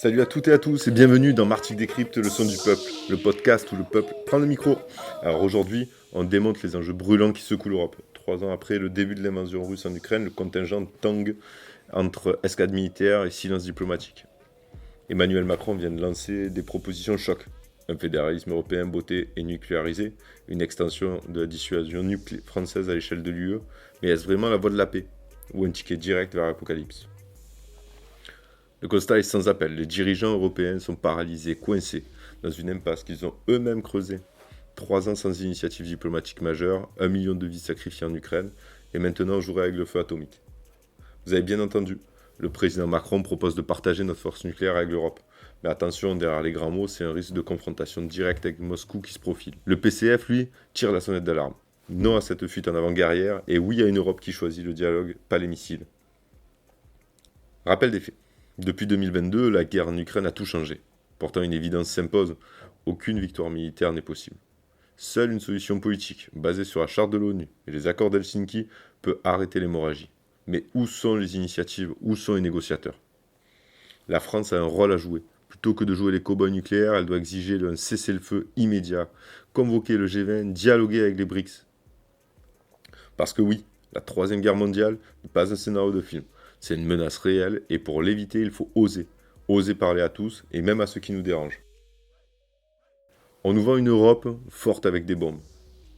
Salut à toutes et à tous et bienvenue dans Martic Décrypte, le son du peuple, le podcast où le peuple prend le micro. Alors aujourd'hui, on démonte les enjeux brûlants qui secouent l'Europe. 3 ans après le début de l'invasion russe en Ukraine, le contingent tangue entre escadre militaire et silence diplomatique. Emmanuel Macron vient de lancer des propositions choc. Un fédéralisme européen botté et nucléarisé, une extension de la dissuasion française à l'échelle de l'UE, mais est-ce vraiment la voie de la paix? Ou un ticket direct vers l'apocalypse? Le constat est sans appel, les dirigeants européens sont paralysés, coincés, dans une impasse qu'ils ont eux-mêmes creusée. 3 ans sans initiative diplomatique majeure, 1 million de vies sacrifiées en Ukraine, et maintenant on jouerait avec le feu atomique. Vous avez bien entendu, le président Macron propose de partager notre force nucléaire avec l'Europe. Mais attention, derrière les grands mots, c'est un risque de confrontation directe avec Moscou qui se profile. Le PCF, lui, tire la sonnette d'alarme. Non à cette fuite en avant guerrière, et oui à une Europe qui choisit le dialogue, pas les missiles. Rappel des faits. Depuis 2022, la guerre en Ukraine a tout changé. Pourtant, une évidence s'impose, aucune victoire militaire n'est possible. Seule une solution politique, basée sur la charte de l'ONU et les accords d'Helsinki, peut arrêter l'hémorragie. Mais où sont les initiatives? Où sont les négociateurs? La France a un rôle à jouer. Plutôt que de jouer les cow-boys nucléaires, elle doit exiger un cessez-le-feu immédiat, convoquer le G20, dialoguer avec les BRICS. Parce que oui, la troisième guerre mondiale n'est pas un scénario de film. C'est une menace réelle et pour l'éviter, il faut oser. Oser parler à tous et même à ceux qui nous dérangent. On nous vend une Europe forte avec des bombes.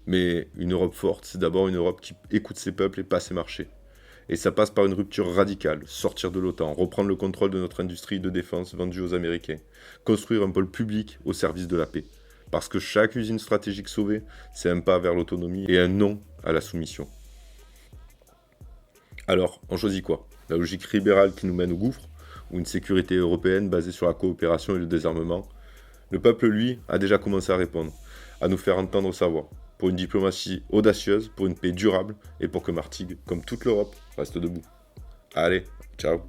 Mais une Europe forte, c'est d'abord une Europe qui écoute ses peuples et pas ses marchés. Et ça passe par une rupture radicale, sortir de l'OTAN, reprendre le contrôle de notre industrie de défense vendue aux Américains, construire un pôle public au service de la paix. Parce que chaque usine stratégique sauvée, c'est un pas vers l'autonomie et un non à la soumission. Alors, on choisit quoi? La logique libérale qui nous mène au gouffre, ou une sécurité européenne basée sur la coopération et le désarmement? Le peuple, lui, a déjà commencé à répondre, à nous faire entendre sa voix, pour une diplomatie audacieuse, pour une paix durable, et pour que Martigues, comme toute l'Europe, reste debout. Allez, ciao!